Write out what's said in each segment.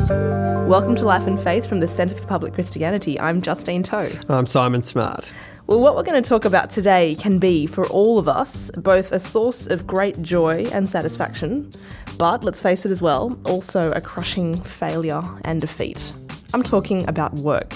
Welcome to Life and Faith from the Centre for Public Christianity. I'm Justine Toe. I'm Simon Smart. Well, what we're going to talk about today can be, for all of us, both a source of great joy and satisfaction, but, let's face it as well, also a crushing failure and defeat. I'm talking about work.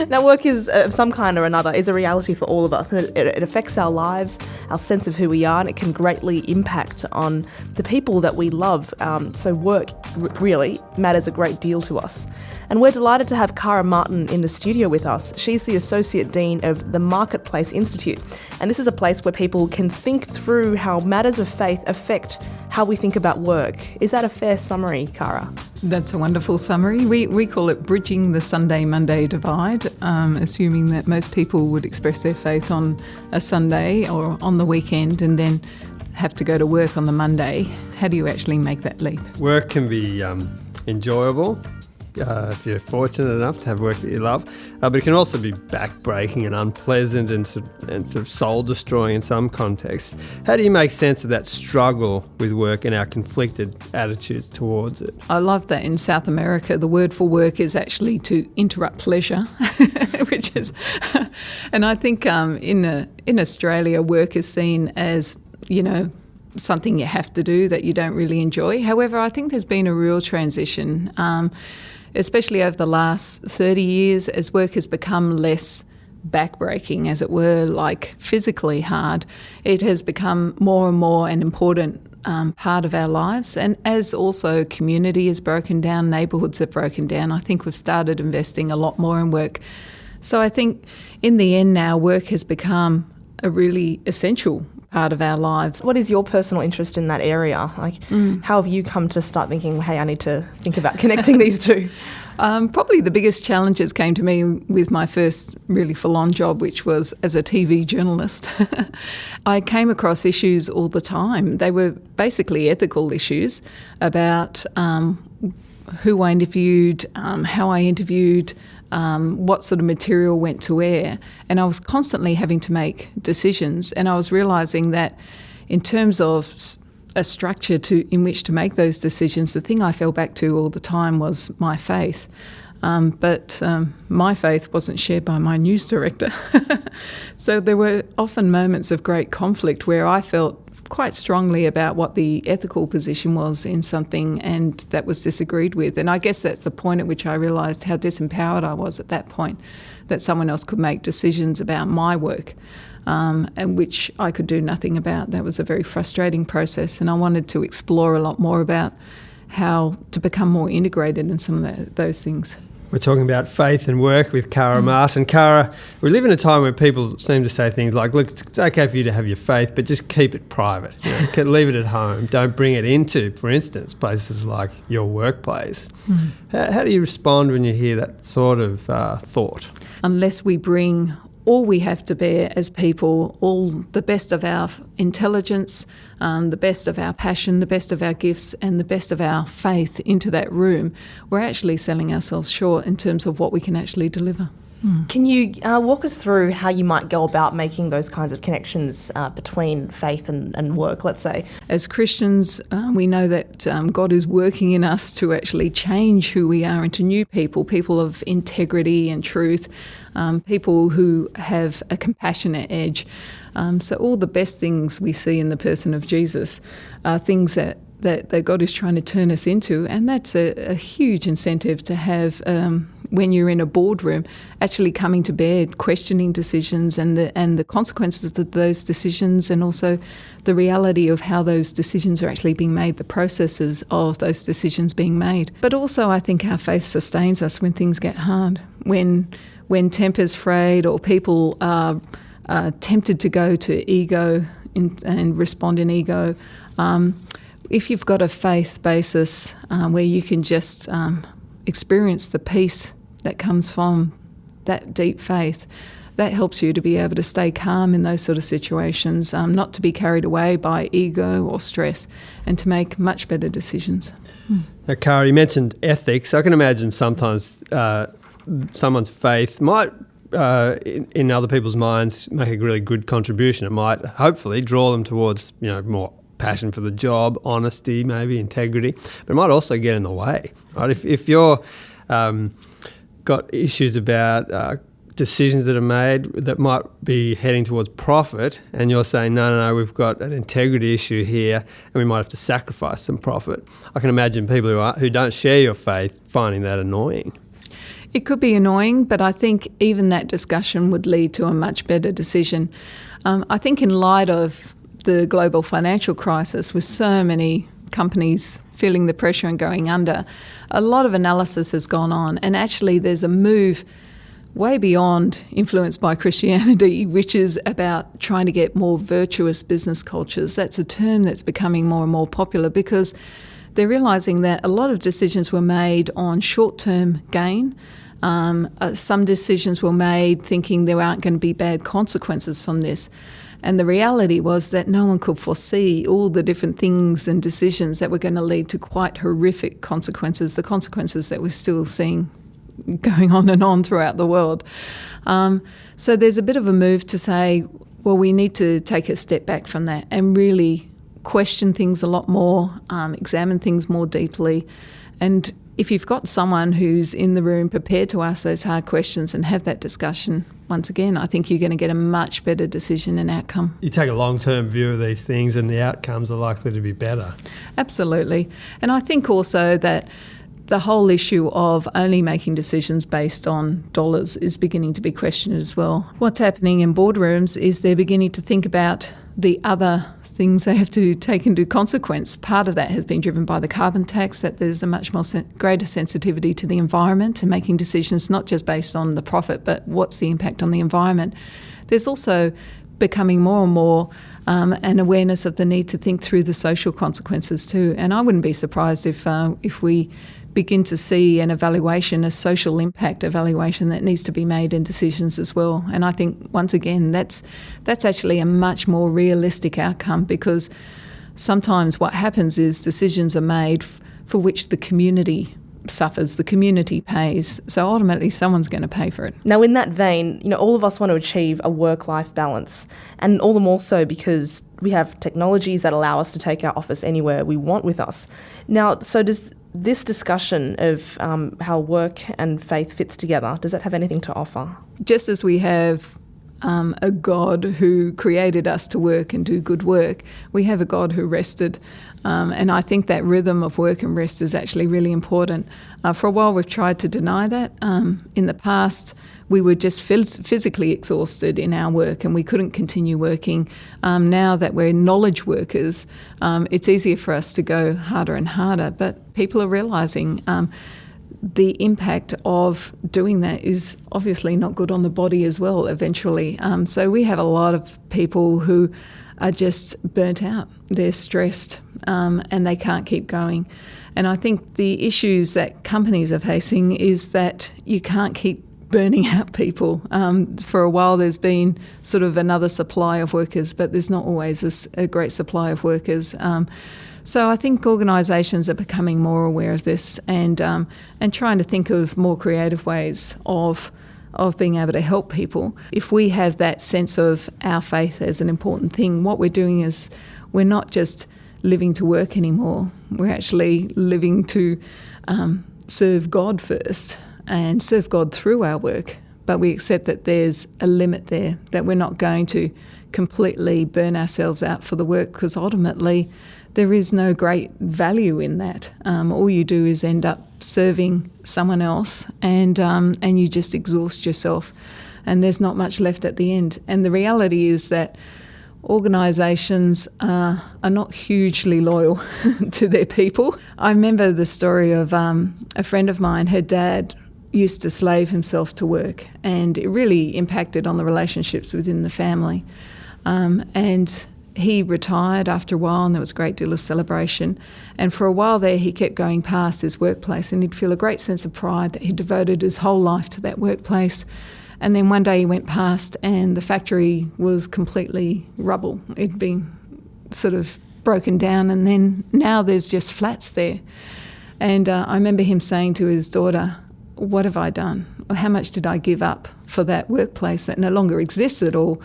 Now, work is of some kind or another is a reality for all of us, and it affects our lives, our sense of who we are, and it can greatly impact on the people that we love. So work really matters a great deal to us. And we're delighted to have Cara Martin in the studio with us. She's the Associate Dean of the Marketplace Institute, and this is a place where people can think through how matters of faith affect how we think about work. Is that a fair summary, Cara? That's a wonderful summary. We call it bridging the Sunday-Monday divide, assuming that most people would express their faith on a Sunday or on the weekend and then have to go to work on the Monday. How do you actually make that leap? Work can be enjoyable if you're fortunate enough to have work that you love, but it can also be backbreaking and unpleasant and sort of soul-destroying in some contexts. How do you make sense of that struggle with work and our conflicted attitudes towards it? I love that in South America, the word for work is actually to interrupt pleasure, which is, and I think in Australia, work is seen as, something you have to do that you don't really enjoy. However, I think there's been a real transition, especially over the last 30 years, as work has become less backbreaking, as it were, like physically hard. It has become more and more an important part of our lives. And as also community has broken down, neighbourhoods have broken down, I think we've started investing a lot more in work. So I think in the end now, work has become a really essential part of our lives. What is your personal interest in that area? How have you come to start thinking, hey, I need to think about connecting these two? Probably the biggest challenges came to me with my first really full-on job, which was as a TV journalist. I came across issues all the time. They were basically ethical issues about who I interviewed, how I interviewed, what sort of material went to air. And I was constantly having to make decisions, and I was realising that in terms of a structure in which to make those decisions, the thing I fell back to all the time was my faith. But my faith wasn't shared by my news director. So there were often moments of great conflict where I felt quite strongly about what the ethical position was in something, and that was disagreed with. And I guess that's the point at which I realised how disempowered I was at that point, that someone else could make decisions about my work, and which I could do nothing about. That was a very frustrating process, and I wanted to explore a lot more about how to become more integrated in some of those things. We're talking about faith and work with Cara Martin. Cara, we live in a time where people seem to say things like, look, it's okay for you to have your faith, but just keep it private. Leave it at home. Don't bring it into, for instance, places like your workplace. How do you respond when you hear that sort of thought? Unless we bring all we have to bear as people, all the best of our intelligence, the best of our passion, the best of our gifts, and the best of our faith into that room, we're actually selling ourselves short in terms of what we can actually deliver. Can you walk us through how you might go about making those kinds of connections between faith and work, let's say? As Christians, we know that God is working in us to actually change who we are into new people of integrity and truth, people who have a compassionate edge. So all the best things we see in the person of Jesus are things that God is trying to turn us into, and that's a huge incentive to have when you're in a boardroom, actually coming to bear, questioning decisions and the consequences of those decisions, and also the reality of how those decisions are actually being made, the processes of those decisions being made. But also I think our faith sustains us when things get hard, when temper's frayed or people are tempted to go to ego and respond in ego. If you've got a faith basis where you can just experience the peace that comes from that deep faith, that helps you to be able to stay calm in those sort of situations, not to be carried away by ego or stress, and to make much better decisions. Now, Cara, you mentioned ethics. I can imagine sometimes someone's faith might, in other people's minds, make a really good contribution. It might hopefully draw them towards, more passion for the job, honesty, maybe integrity, but it might also get in the way, right? If you're got issues about decisions that are made that might be heading towards profit, and you're saying, no, we've got an integrity issue here and we might have to sacrifice some profit. I can imagine people who don't share your faith finding that annoying. It could be annoying, but I think even that discussion would lead to a much better decision. I think in light of the global financial crisis, with so many companies feeling the pressure and going under, a lot of analysis has gone on, and actually there's a move way beyond influenced by Christianity, which is about trying to get more virtuous business cultures. That's a term that's becoming more and more popular because they're realising that a lot of decisions were made on short-term gain. Some decisions were made thinking there aren't going to be bad consequences from this. And the reality was that no one could foresee all the different things and decisions that were going to lead to quite horrific consequences, the consequences that we're still seeing going on and on throughout the world. So there's a bit of a move to say, well, we need to take a step back from that and really question things a lot more, examine things more deeply. And if you've got someone who's in the room prepared to ask those hard questions and have that discussion, once again, I think you're going to get a much better decision and outcome. You take a long-term view of these things and the outcomes are likely to be better. Absolutely. And I think also that the whole issue of only making decisions based on dollars is beginning to be questioned as well. What's happening in boardrooms is they're beginning to think about the other things they have to take into consequence. Part of that has been driven by the carbon tax, that there's a much more greater sensitivity to the environment and making decisions not just based on the profit, but what's the impact on the environment. There's also becoming more and more an awareness of the need to think through the social consequences too. And I wouldn't be surprised if we begin to see an evaluation, a social impact evaluation that needs to be made in decisions as well. And I think, once again, that's actually a much more realistic outcome, because sometimes what happens is decisions are made for which the community suffers, the community pays. So ultimately someone's going to pay for it. Now, in that vein, all of us want to achieve a work-life balance, and all the more so because we have technologies that allow us to take our office anywhere we want with us. Now, so does this discussion of how work and faith fits together, does that have anything to offer? Just as we have a God who created us to work and do good work, we have a God who rested. And I think that rhythm of work and rest is actually really important. For a while we've tried to deny that. In the past we were just physically exhausted in our work and we couldn't continue working. Now that we're knowledge workers, it's easier for us to go harder and harder. But people are realising the impact of doing that is obviously not good on the body as well eventually. So we have a lot of people who are just burnt out. They're stressed and they can't keep going. And I think the issues that companies are facing is that you can't keep burning out people. For a while there's been sort of another supply of workers, but there's not always a great supply of workers. So I think organisations are becoming more aware of this and trying to think of more creative ways of being able to help people. If we have that sense of our faith as an important thing, what we're doing is we're not just living to work anymore. We're actually living to serve God first and serve God through our work. But we accept that there's a limit there, that we're not going to completely burn ourselves out for the work, because ultimately there is no great value in that. All you do is end up serving someone else and you just exhaust yourself and there's not much left at the end. And the reality is that organisations are not hugely loyal to their people. I remember the story of a friend of mine. Her dad used to slave himself to work and it really impacted on the relationships within the family. And he retired after a while and there was a great deal of celebration. And for a while there he kept going past his workplace and he'd feel a great sense of pride that he'd devoted his whole life to that workplace. And then one day he went past and the factory was completely rubble. It'd been sort of broken down and then now there's just flats there. And I remember him saying to his daughter, "What have I done? How much did I give up for that workplace that no longer exists at all?"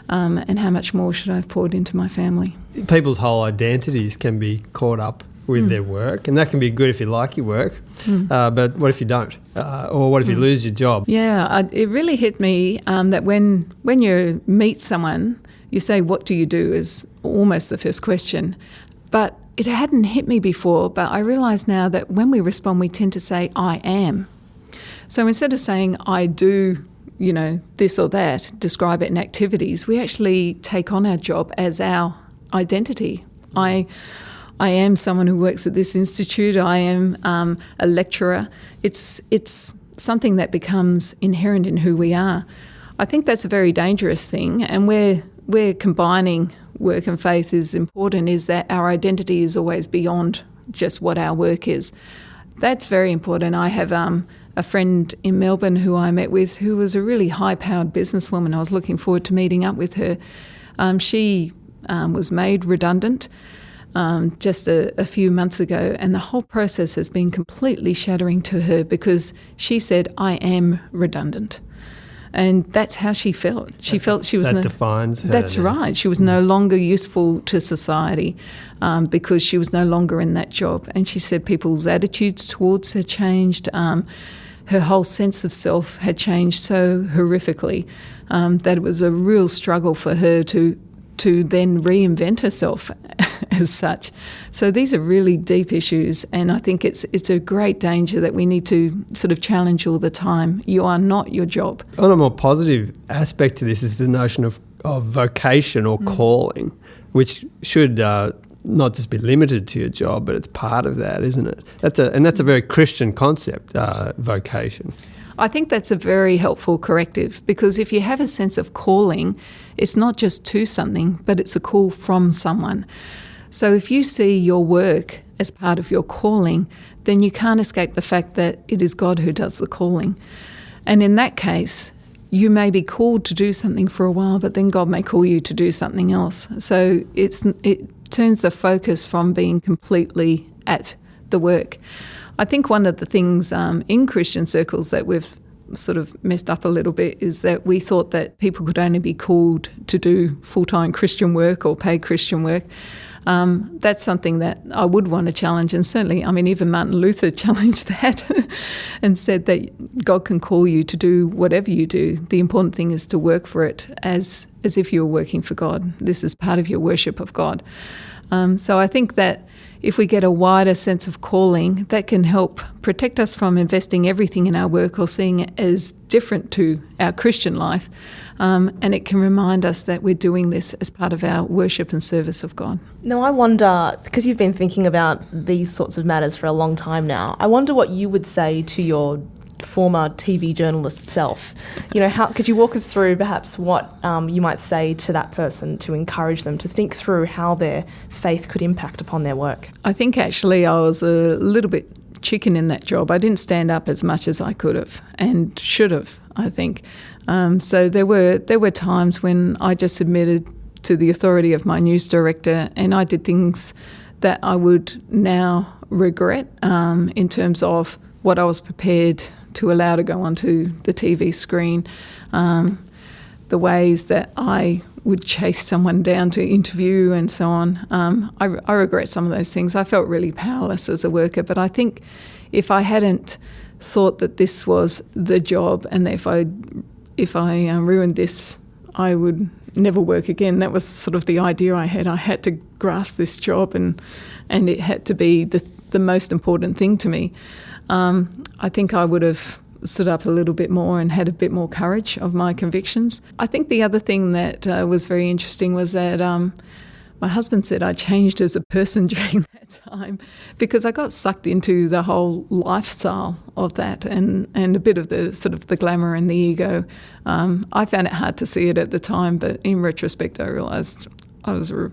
and how much more should I have poured into my family. People's whole identities can be caught up with their work, and that can be good if you like your work, but what if you don't? Or what if you lose your job? Yeah, it really hit me that when you meet someone, you say, what do you do, is almost the first question. But it hadn't hit me before, but I realise now that when we respond, we tend to say, I am. So instead of saying, I do, this or that, describe it in activities, we actually take on our job as our identity. I am someone who works at this institute. I am a lecturer. It's something that becomes inherent in who we are. I think that's a very dangerous thing, and where combining work and faith is important is that our identity is always beyond just what our work is. That's very important. I have a friend in Melbourne who I met with who was a really high-powered businesswoman. I was looking forward to meeting up with her. She was made redundant just a few months ago, and the whole process has been completely shattering to her because she said, I am redundant. And that's how she felt. She felt she was... That defines her. That's right. She was no longer useful to society because she was no longer in that job. And she said people's attitudes towards her changed. Her whole sense of self had changed so horrifically that it was a real struggle for her to then reinvent herself as such. So these are really deep issues, and I think it's a great danger that we need to sort of challenge all the time. You are not your job. On a more positive aspect to this is the notion of vocation or calling, which should not just be limited to your job, but it's part of that, isn't it? That's a very Christian concept, vocation. I think that's a very helpful corrective, because if you have a sense of calling, it's not just to something, but it's a call from someone. So if you see your work as part of your calling, then you can't escape the fact that it is God who does the calling. And in that case, you may be called to do something for a while, but then God may call you to do something else. So it turns the focus from being completely at the work. I think one of the things in Christian circles that we've sort of messed up a little bit is that we thought that people could only be called to do full-time Christian work or paid Christian work. That's something that I would want to challenge, and certainly, even Martin Luther challenged that and said that God can call you to do whatever you do. The important thing is to work for it as if you were working for God. This is part of your worship of God. So I think that if we get a wider sense of calling, that can help protect us from investing everything in our work or seeing it as different to our Christian life. And it can remind us that we're doing this as part of our worship and service of God. Now, I wonder, because you've been thinking about these sorts of matters for a long time now, I wonder what you would say to your former TV journalist self. How could you walk us through perhaps what you might say to that person to encourage them to think through how their faith could impact upon their work? I think actually I was a little bit chicken in that job. I didn't stand up as much as I could have and should have, I think. So there were times when I just submitted to the authority of my news director, and I did things that I would now regret in terms of what I was prepared to allow to go onto the TV screen, the ways that I would chase someone down to interview and so on. I regret some of those things. I felt really powerless as a worker, but I think if I hadn't thought that this was the job and that if I ruined this, I would never work again. That was sort of the idea I had. I had to grasp this job and it had to be the most important thing to me. I think I would have stood up a little bit more and had a bit more courage of my convictions. I think the other thing that was very interesting was that my husband said I changed as a person during that time because I got sucked into the whole lifestyle of that and a bit of the sort of the glamour and the ego. I found it hard to see it at the time, but in retrospect I realised I was a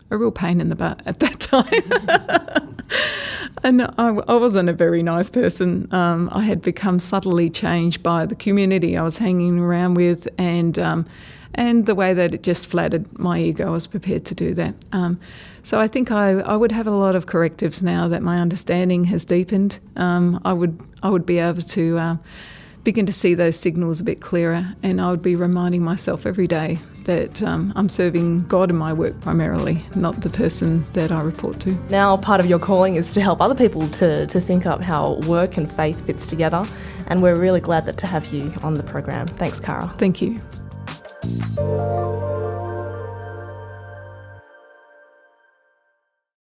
real pain in the butt at that time. And I wasn't a very nice person. I had become subtly changed by the community I was hanging around with and the way that it just flattered my ego. I was prepared to do that. So I think I would have a lot of correctives now that my understanding has deepened. I would be able to begin to see those signals a bit clearer, and I would be reminding myself every day that I'm serving God in my work primarily, not the person that I report to. Now, part of your calling is to help other people to think up how work and faith fits together, and we're really glad to have you on the program. Thanks, Cara. Thank you.